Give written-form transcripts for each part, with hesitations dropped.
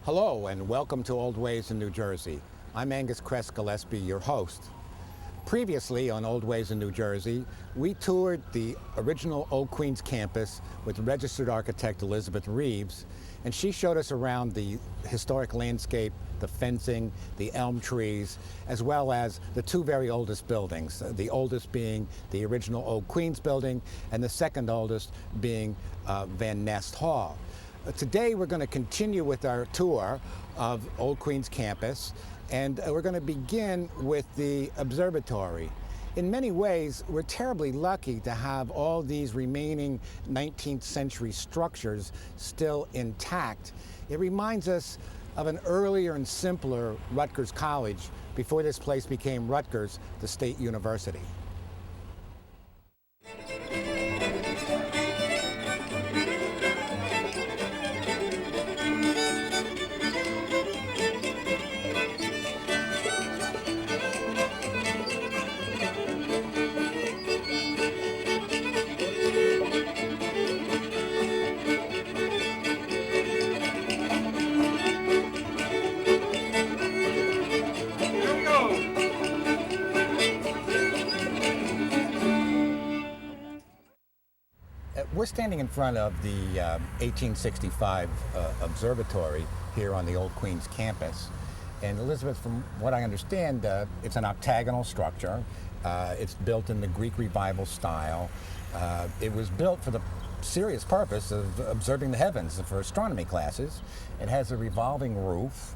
Hello and welcome to Old Ways in New Jersey. I'm Angus Kress, Gillespie, your host. Previously on Old Ways in New Jersey, we toured the original Old Queens campus with registered architect Elizabeth Reeves, and she showed us around the historic landscape, the fencing, the elm trees, as well as the two very oldest buildings, the oldest being the original Old Queens building and the second oldest being Van Nest Hall. Today we're going to continue with our tour of Old Queens campus, and we're going to begin with the observatory. In many ways, we're terribly lucky to have all these remaining 19th century structures still intact. It reminds us of an earlier and simpler Rutgers College before this place became Rutgers, the state university. We're standing in front of the 1865 observatory here on the Old Queens campus. And Elizabeth, from what I understand, it's an octagonal structure. It's built in the Greek Revival style. It was built for the serious purpose of observing the heavens for astronomy classes. It has a revolving roof.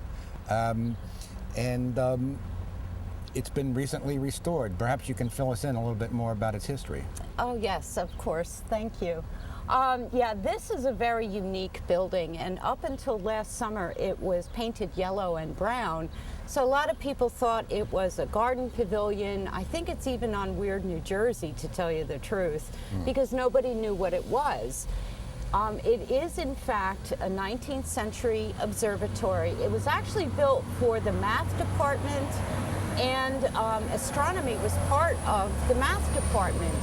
It's been recently restored. Perhaps you can fill us in a little bit more about its history. Oh yes, of course. Thank you. Yeah, this is a very unique building, and up until last summer it was painted yellow and brown. So a lot of people thought it was a garden pavilion. I think it's even on Weird New Jersey, to tell you the truth, because nobody knew what it was. It is, in fact, a 19th century observatory. It was actually built for the math department, and astronomy was part of the math department.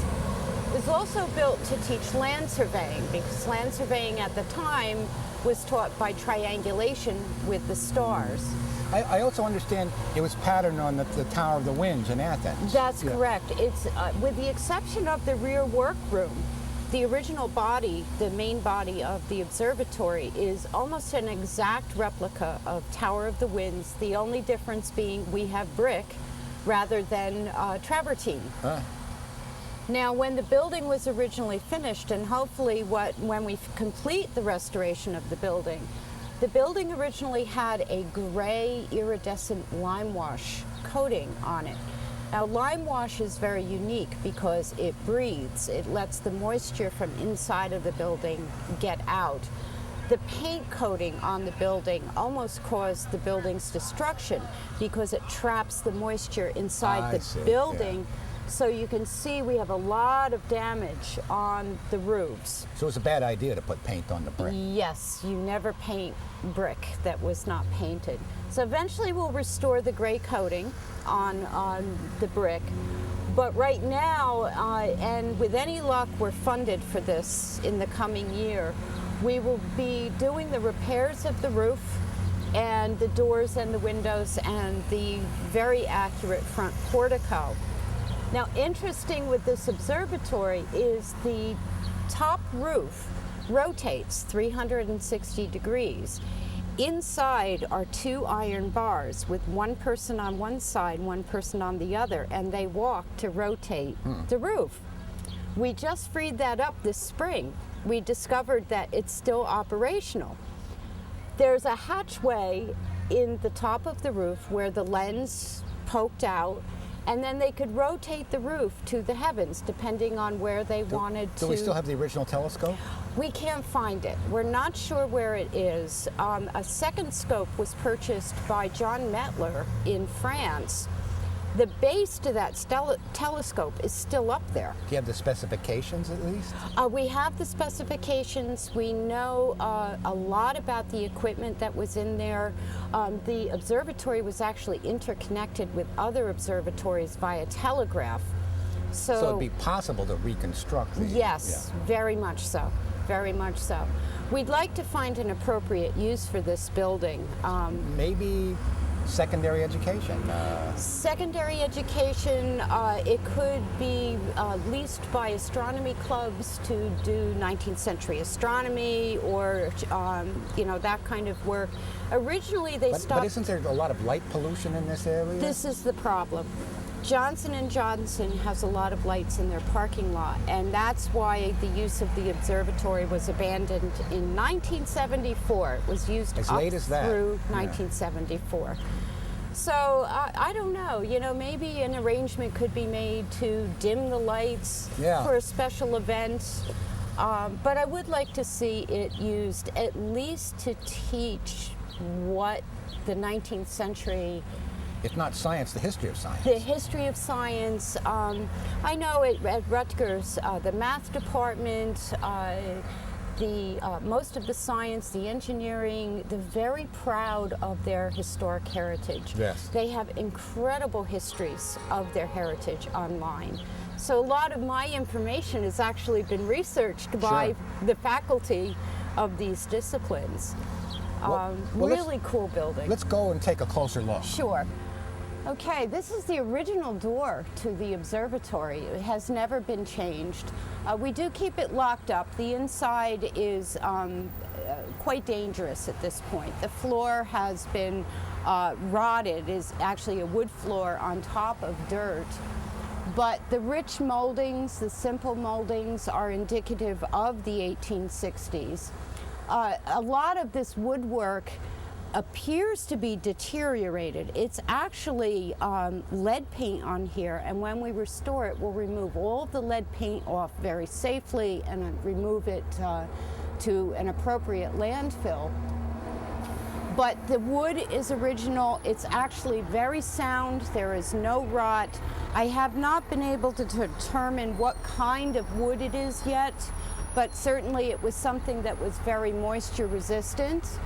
It was also built to teach land surveying, because land surveying at the time was taught by triangulation with the stars. I also understand it was patterned on the Tower of the Winds in Athens. That's correct. It's with the exception of the rear workroom. The original body, the main body of the observatory, is almost an exact replica of Tower of the Winds, the only difference being we have brick rather than travertine. Now, when the building was originally finished, and hopefully when we complete the restoration of the building originally had a gray iridescent lime wash coating on it. Now, lime wash is very unique because it breathes. It lets the moisture from inside of the building get out. The paint coating on the building almost caused the building's destruction because it traps the moisture inside the building. Yeah. So you can see we have a lot of damage on the roofs. So it's a bad idea to put paint on the brick. Yes, you never paint brick that was not painted. So eventually we'll restore the gray coating on the brick. But right now, and with any luck, we're funded for this in the coming year. We will be doing the repairs of the roof and the doors and the windows and the very accurate front portico. Now, interesting with this observatory is the top roof rotates 360 degrees. Inside are two iron bars with one person on one side, one person on the other, and they walk to rotate the roof. We just freed that up this spring. We discovered that it's still operational. There's a hatchway in the top of the roof where the lens poked out, and then they could rotate the roof to the heavens depending on where they wanted to. Do we still have the original telescope? We can't find it. We're not sure where it is. A second scope was purchased by John Metler in France. The base to that telescope is still up there. Do you have the specifications at least? We have the specifications. We know a lot about the equipment that was in there. The observatory was actually interconnected with other observatories via telegraph. So it'd be possible to reconstruct the... Yes, very much so. very much so. We'd like to find an appropriate use for this building. Maybe secondary education. Secondary education, it could be leased by astronomy clubs to do 19th century astronomy or, that kind of work. Originally, they stopped... But isn't there a lot of light pollution in this area? This is the problem. Johnson & Johnson has a lot of lights in their parking lot, and that's why the use of the observatory was abandoned in 1974. It was used as late as that. Through 1974. So I don't know, maybe an arrangement could be made to dim the lights for a special event. But I would like to see it used at least to teach what the 19th century, if not science, the history of science. The history of science. I know at Rutgers, the math department, most of the science, the engineering, they're very proud of their historic heritage. Yes. They have incredible histories of their heritage online. So a lot of my information has actually been researched by the faculty of these disciplines. Really cool building. Let's go and take a closer look. Sure. Okay, this is the original door to the observatory. It has never been changed. We do keep it locked up. The inside is quite dangerous at this point. The floor has been rotted. It is actually a wood floor on top of dirt. But the rich moldings, the simple moldings, are indicative of the 1860s. A lot of this woodwork appears to be deteriorated. It's actually lead paint on here, and when we restore it, we'll remove all of the lead paint off very safely and remove it to an appropriate landfill. But the wood is original. It's actually very sound. There is no rot. I have not been able to determine what kind of wood it is yet, but certainly it was something that was very moisture resistant.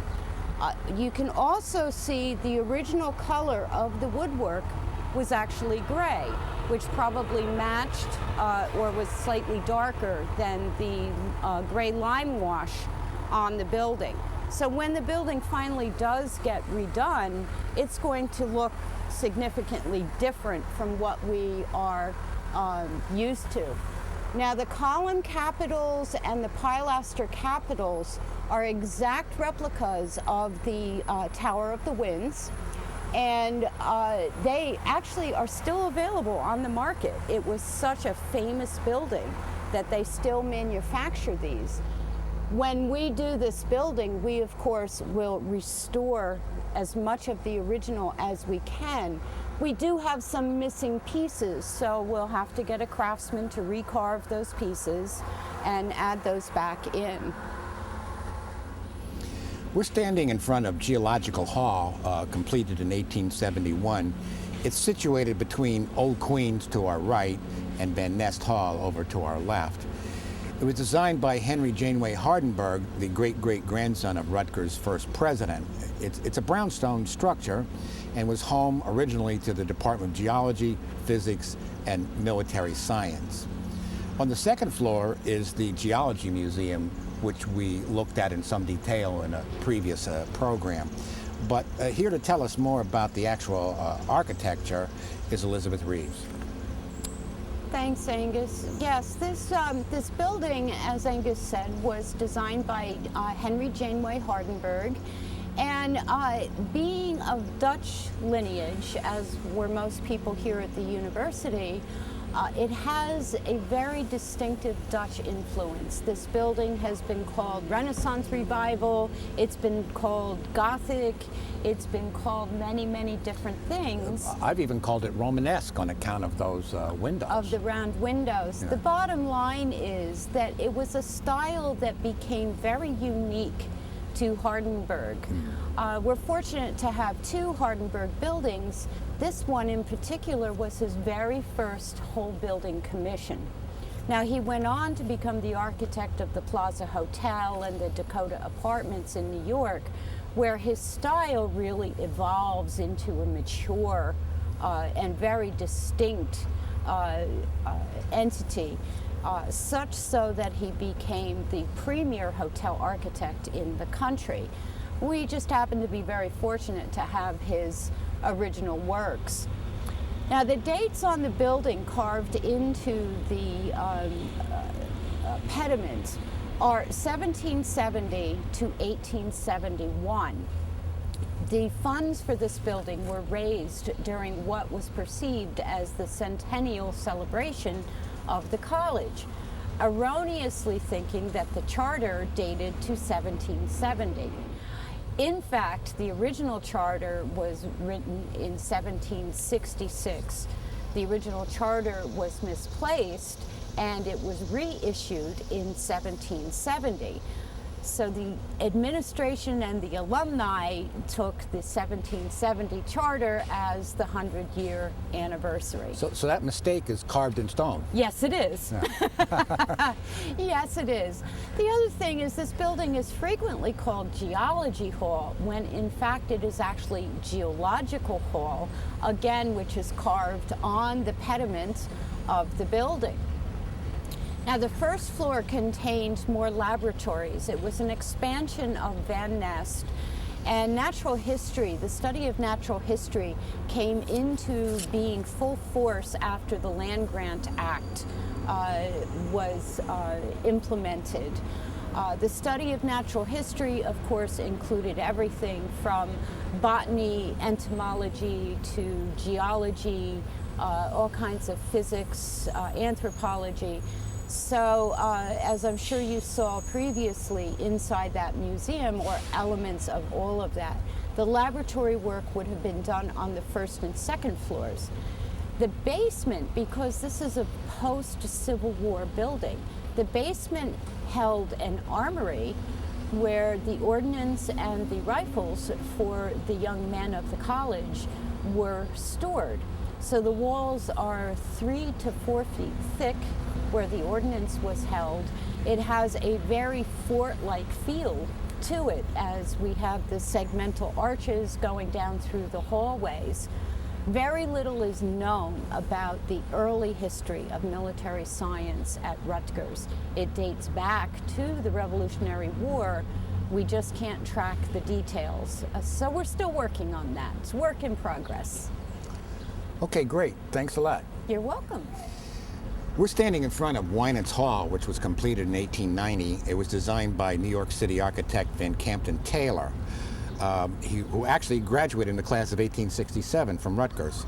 You can also see the original color of the woodwork was actually gray, which probably matched or was slightly darker than the gray lime wash on the building. So when the building finally does get redone, it's going to look significantly different from what we are used to. Now, the column capitals and the pilaster capitals are exact replicas of the Tower of the Winds, and they actually are still available on the market. It was such a famous building that they still manufacture these. When we do this building, we of course will restore as much of the original as we can. We do have some missing pieces, so we'll have to get a craftsman to recarve those pieces and add those back in. We're standing in front of Geological Hall, completed in 1871. It's situated between Old Queens to our right and Van Nest Hall over to our left. It was designed by Henry Janeway Hardenberg, the great-great-grandson of Rutgers' first president. It's a brownstone structure and was home originally to the Department of Geology, Physics, and Military Science. On the second floor is the Geology Museum, which we looked at in some detail in a previous program. But here to tell us more about the actual architecture is Elizabeth Reeves. Thanks, Angus. Yes, this building, as Angus said, was designed by Henry Janeway Hardenberg. And being of Dutch lineage, as were most people here at the university, it has a very distinctive Dutch influence. This building has been called Renaissance Revival, it's been called Gothic, it's been called many, many different things. I've even called it Romanesque on account of those windows. Of the round windows. Yeah. The bottom line is that it was a style that became very unique to Hardenberg. We're fortunate to have two Hardenberg buildings. This one in particular was his very first whole building commission. Now, he went on to become the architect of the Plaza Hotel and the Dakota Apartments in New York, where his style really evolves into a mature and very distinct entity. such so that he became the premier hotel architect in the country. We just happen to be very fortunate to have his original works. Now, the dates on the building carved into the pediment are 1770 to 1871. The funds for this building were raised during what was perceived as the centennial celebration of the college, erroneously thinking that the charter dated to 1770. In fact, the original charter was written in 1766. The original charter was misplaced and it was reissued in 1770. So the administration and the alumni took the 1770 charter as the 100-year anniversary. So that mistake is carved in stone. Yes, it is. Yeah. Yes, it is. The other thing is this building is frequently called Geology Hall, when in fact it is actually Geological Hall, again, which is carved on the pediment of the building. Now, the first floor contained more laboratories. It was an expansion of Van Nest, and natural history, the study of natural history, came into being full force after the Land Grant Act was implemented. The study of natural history, of course, included everything from botany, entomology, to geology, all kinds of physics, anthropology. So, as I'm sure you saw previously inside that museum, or elements of all of that, the laboratory work would have been done on the first and second floors. The basement, because this is a post-Civil War building, the basement held an armory where the ordnance and the rifles for the young men of the college were stored. So the walls are 3 to 4 feet thick where the ordnance was held. It has a very fort-like feel to it, as we have the segmental arches going down through the hallways. Very little is known about the early history of military science at Rutgers. It dates back to the Revolutionary War. We just can't track the details. So we're still working on that. It's work in progress. Okay, great. Thanks a lot. You're welcome. We're standing in front of Winant's Hall, which was completed in 1890. It was designed by New York City architect Van Campton Taylor, who actually graduated in the class of 1867 from Rutgers.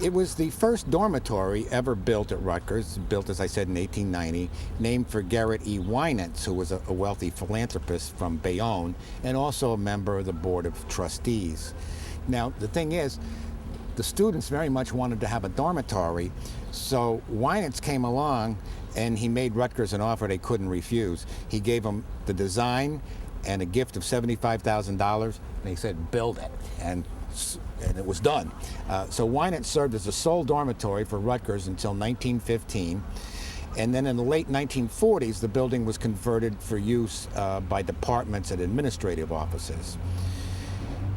It was the first dormitory ever built at Rutgers, built, as I said, in 1890, named for Garrett E. Winant, who was a wealthy philanthropist from Bayonne and also a member of the Board of Trustees. Now, the thing is, the students very much wanted to have a dormitory, so Winant came along and he made Rutgers an offer they couldn't refuse. He gave them the design and a gift of $75,000, and he said, build it, and it was done. So Winant served as the sole dormitory for Rutgers until 1915, and then in the late 1940s, the building was converted for use by departments and administrative offices.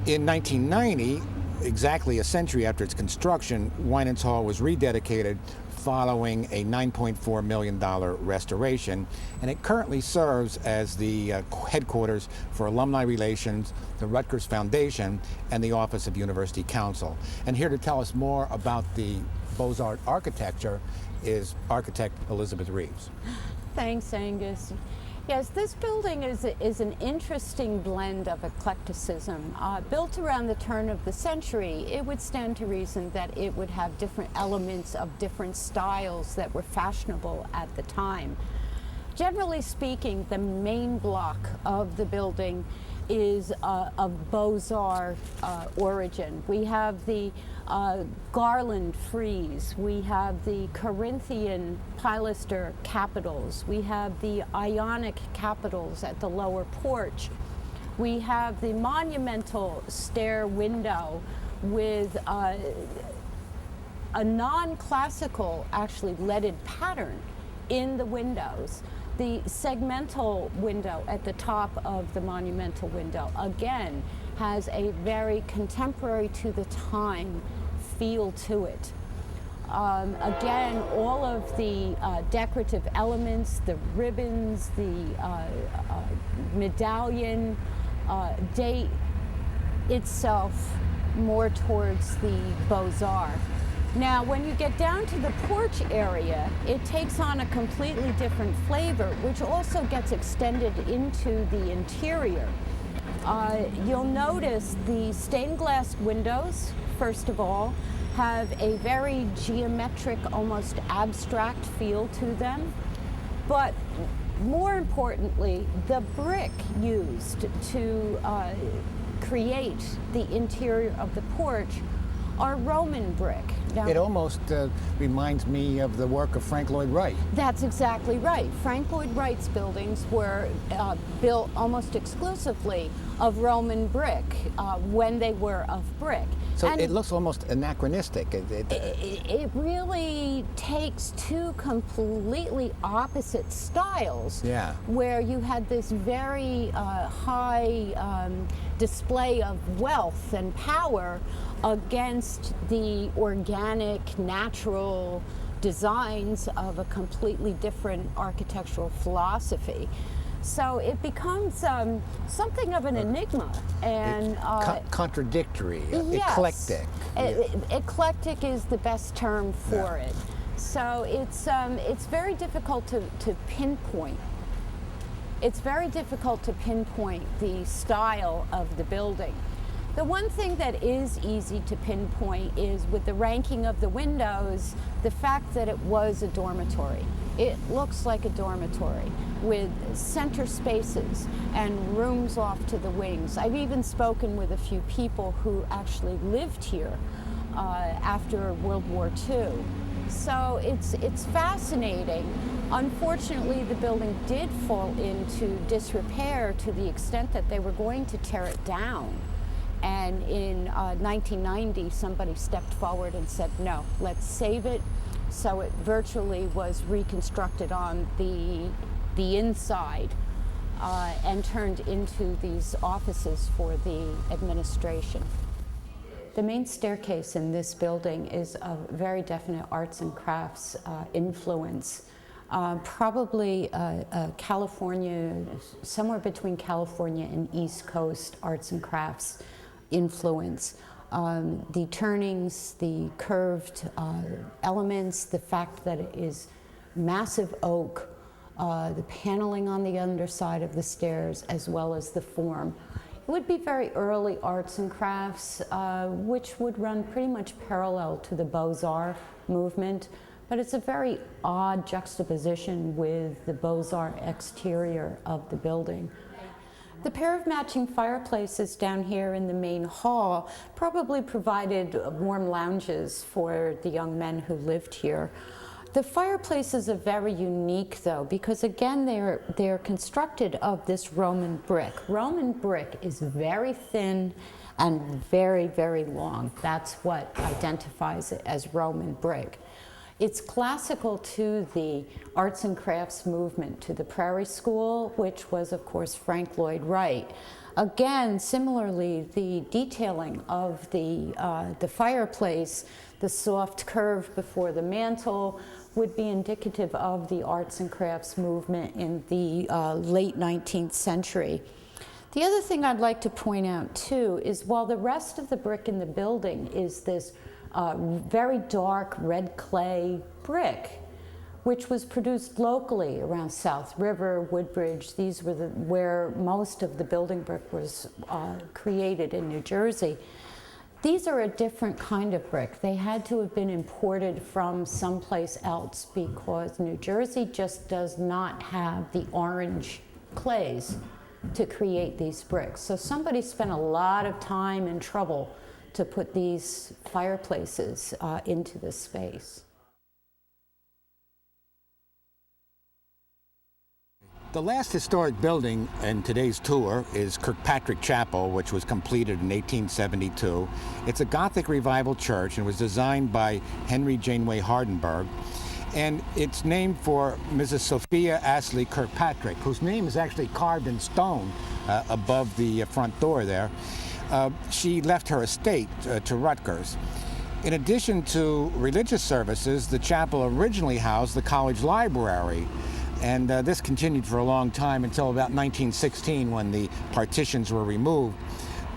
In 1990, exactly a century after its construction, Winant's Hall was rededicated following a $9.4 million restoration, and it currently serves as the headquarters for alumni relations, the Rutgers Foundation, and the Office of University Counsel. And here to tell us more about the Beaux-Arts architecture is architect Elizabeth Reeves. Thanks, Angus. Yes, this building is an interesting blend of eclecticism. Built around the turn of the century, it would stand to reason that it would have different elements of different styles that were fashionable at the time. Generally speaking, the main block of the building is of Beaux-Arts origin. We have the garland frieze, we have the Corinthian pilaster capitals, we have the Ionic capitals at the lower porch, we have the monumental stair window with a non-classical, actually leaded pattern in the windows. The segmental window at the top of the monumental window, again, has a very contemporary to the time feel to it. Again, all of the decorative elements, the ribbons, the medallion, date itself more towards the Beaux-Arts. Now, when you get down to the porch area, it takes on a completely different flavor, which also gets extended into the interior. You'll notice the stained glass windows, first of all, have a very geometric, almost abstract feel to them. But more importantly, the brick used to create the interior of the porch are Roman brick. Now, It almost reminds me of the work of Frank Lloyd Wright. that's exactly right. Frank Lloyd Wright's buildings were built almost exclusively of Roman brick when they were of brick. So And it looks almost anachronistic. it really takes two completely opposite styles. Yeah. Where you had this very high display of wealth and power against the organic, natural designs of a completely different architectural philosophy. So it becomes something of an enigma and contradictory, yes, eclectic. Eclectic is the best term for it. So it's very difficult to pinpoint. It's very difficult to pinpoint the style of the building. The one thing that is easy to pinpoint is with the ranking of the windows, the fact that it was a dormitory. It looks like a dormitory with center spaces and rooms off to the wings. I've even spoken with a few people who actually lived here after World War II. So it's fascinating. Unfortunately, the building did fall into disrepair to the extent that they were going to tear it down. And in 1990, somebody stepped forward and said, no, let's save it. So it virtually was reconstructed on the inside and turned into these offices for the administration. The main staircase in this building is a very definite arts and crafts influence. Probably California, somewhere between California and East Coast arts and crafts influence. The turnings, the curved elements, the fact that it is massive oak, the paneling on the underside of the stairs, as well as the form. It would be very early arts and crafts, which would run pretty much parallel to the Beaux-Arts movement, but it's a very odd juxtaposition with the Beaux-Arts exterior of the building. The pair of matching fireplaces down here in the main hall probably provided warm lounges for the young men who lived here. The fireplaces are very unique though, because again they're constructed of this Roman brick. Roman brick is very thin and very, very long. That's what identifies it as Roman brick. It's classical to the arts and crafts movement, to the Prairie School, which was, of course, Frank Lloyd Wright. Again, similarly, the detailing of the fireplace, the soft curve before the mantel, would be indicative of the arts and crafts movement in the late 19th century. The other thing I'd like to point out, too, is while the rest of the brick in the building is this very dark red clay brick, which was produced locally around South River, Woodbridge. These were where most of the building brick was created in New Jersey. These are a different kind of brick. They had to have been imported from someplace else because New Jersey just does not have the orange clays to create these bricks. So somebody spent a lot of time and trouble to put these fireplaces into this space. The last historic building in today's tour is Kirkpatrick Chapel, which was completed in 1872. It's a Gothic revival church and was designed by Henry Janeway Hardenberg. And it's named for Mrs. Sophia Astley Kirkpatrick, whose name is actually carved in stone above the front door there. She left her estate to Rutgers. In addition to religious services, the chapel originally housed the college library. And this continued for a long time until about 1916 when the partitions were removed.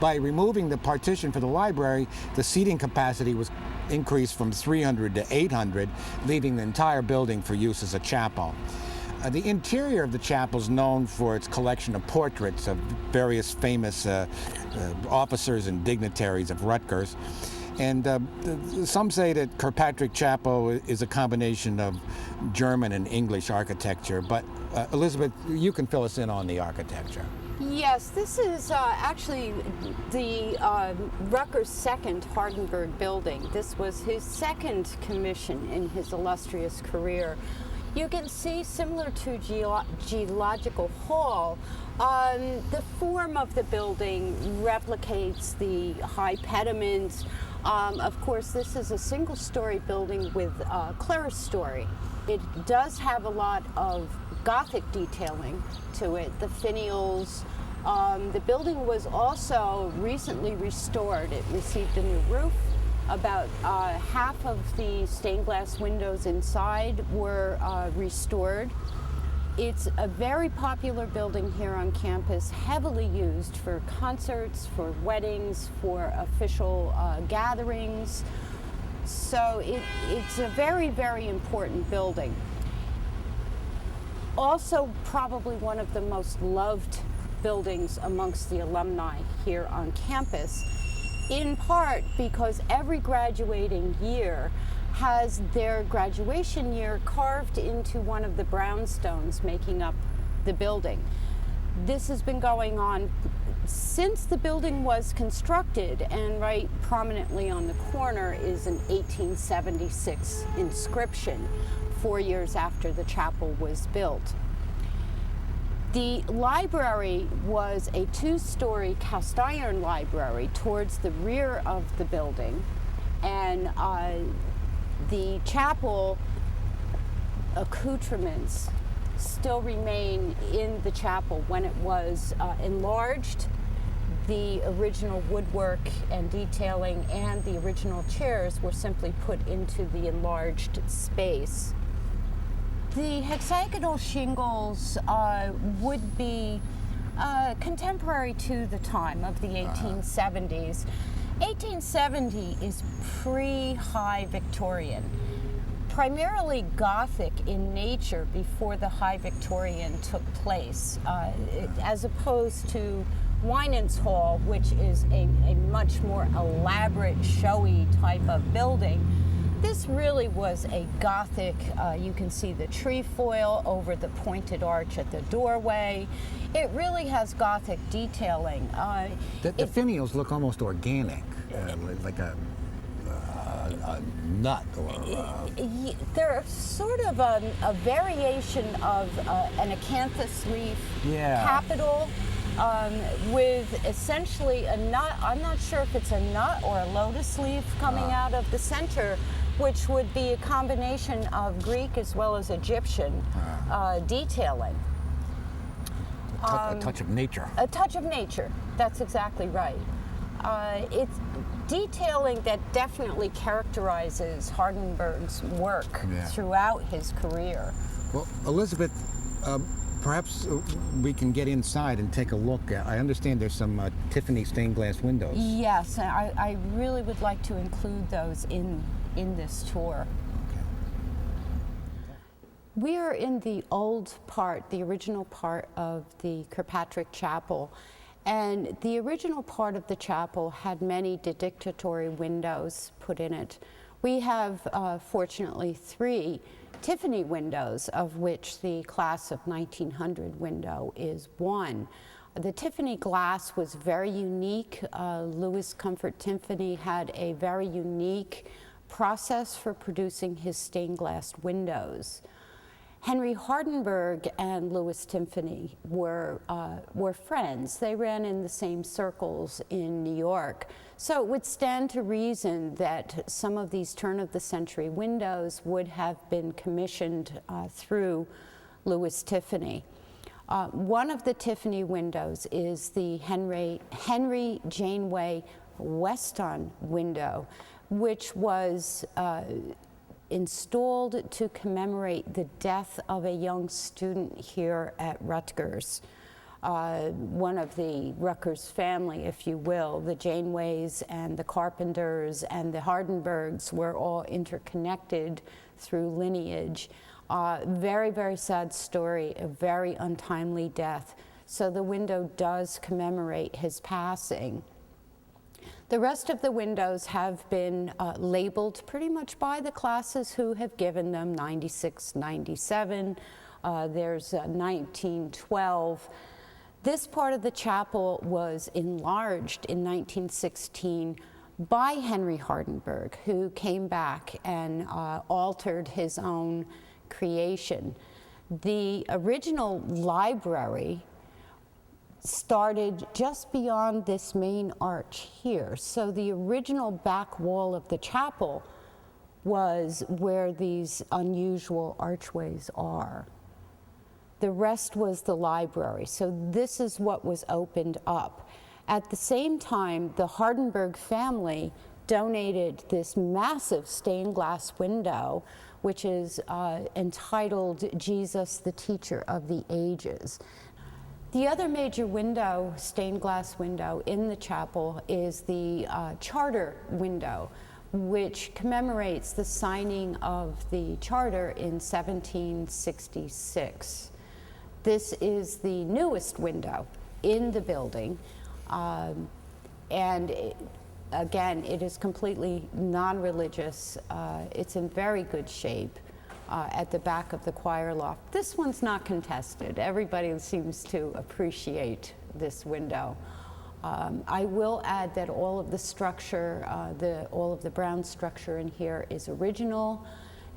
By removing the partition for the library, the seating capacity was increased from 300 to 800, leaving the entire building for use as a chapel. The interior of the chapel is known for its collection of portraits of various famous officers and dignitaries of Rutgers. And some say that Kirkpatrick Chapel is a combination of German and English architecture, but Elizabeth, you can fill us in on the architecture. Yes, this is actually the Rutgers' second Hardenberg building. This was his second commission in his illustrious career. You can see, similar to Geological Hall, the form of the building replicates the high pediment. Of course, this is a single-story building with clerestory. It does have a lot of Gothic detailing to it, the finials. The building was also recently restored. It received a new roof. About half of the stained glass windows inside were restored. It's a very popular building here on campus, heavily used for concerts, for weddings, for official gatherings. So it's a very, very important building. Also, probably one of the most loved buildings amongst the alumni here on campus, in part because every graduating year has their graduation year carved into one of the brownstones making up the building. This has been going on since the building was constructed, and right prominently on the corner is an 1876 inscription, 4 years after the chapel was built. The library was a two-story cast iron library towards the rear of the building, and the chapel accoutrements still remain in the chapel. When it was enlarged, the original woodwork and detailing and the original chairs were simply put into the enlarged space. The hexagonal shingles would be contemporary to the time of the 1870s. 1870 is pre-High Victorian, primarily Gothic in nature before the High Victorian took place, as opposed to Winans Hall, which is a much more elaborate, showy type of building. This really was a Gothic, you can see the trefoil over the pointed arch at the doorway. It really has Gothic detailing. The finials look almost organic, like a nut or... They're sort of a variation of an acanthus leaf capital with essentially a nut. I'm not sure if it's a nut or a lotus leaf coming out of the center, which would be a combination of Greek as well as Egyptian detailing. A touch of nature. A touch of nature, that's exactly right. It's detailing that definitely characterizes Hardenberg's work throughout his career. Well, Elizabeth, perhaps we can get inside and take a look. I understand there's some Tiffany stained glass windows. Yes, I really would like to include those in this tour. Okay. We are in the old part, the original part of the Kirkpatrick Chapel. And the original part of the chapel had many dedicatory windows put in it. We have, fortunately, 3 Tiffany windows, of which the class of 1900 window is one. The Tiffany glass was very unique. Louis Comfort Tiffany had a very unique process for producing his stained glass windows. Henry Hardenberg and Louis Tiffany were friends. They ran in the same circles in New York. So it would stand to reason that some of these turn-of-the-century windows would have been commissioned through Louis Tiffany. One of the Tiffany windows is the Henry Janeway Weston window, which was installed to commemorate the death of a young student here at Rutgers. One of the Rutgers family, if you will, the Janeways and the Carpenters and the Hardenbergs were all interconnected through lineage. Very, very sad story, a very untimely death. So the window does commemorate his passing. The rest of the windows have been labeled pretty much by the classes who have given them, 96, 97, there's 1912. This part of the chapel was enlarged in 1916 by Henry Hardenberg, who came back and altered his own creation. The original library started just beyond this main arch here. So the original back wall of the chapel was where these unusual archways are. The rest was the library. So this is what was opened up. At the same time, the Hardenberg family donated this massive stained glass window, which is entitled Jesus, the Teacher of the Ages. The other major window, stained glass window in the chapel, is the charter window, which commemorates the signing of the charter in 1766. This is the newest window in the building, and again, it is completely non-religious. It's in very good shape. At the back of the choir loft. This one's not contested. Everybody seems to appreciate this window. I will add that all of the structure, all of the brown structure in here is original.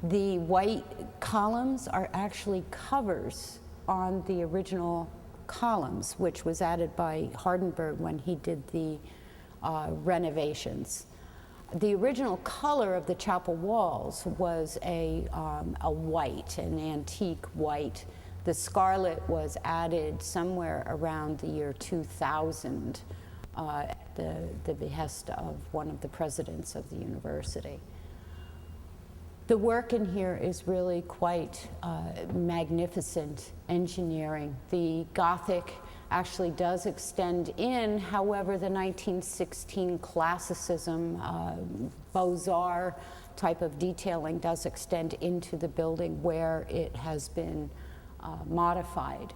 The white columns are actually covers on the original columns, which was added by Hardenberg when he did the renovations. The original color of the chapel walls was a white, an antique white. The scarlet was added somewhere around the year 2000 at the behest of one of the presidents of the university. The work in here is really quite magnificent engineering. The Gothic actually does extend in, however, the 1916 classicism, Beaux-Arts type of detailing does extend into the building where it has been modified.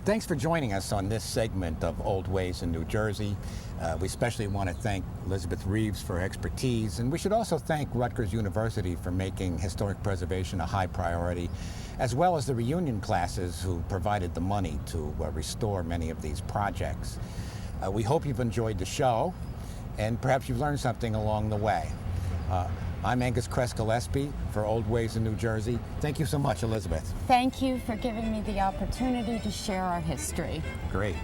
Thanks for joining us on this segment of Old Ways in New Jersey. We especially want to thank Elizabeth Reeves for her expertise, and we should also thank Rutgers University for making historic preservation a high priority, as well as the reunion classes who provided the money to restore many of these projects. We hope you've enjoyed the show, and perhaps you've learned something along the way. I'm Angus Kress Gillespie for Old Ways in New Jersey. Thank you so much, Elizabeth. Thank you for giving me the opportunity to share our history. Great.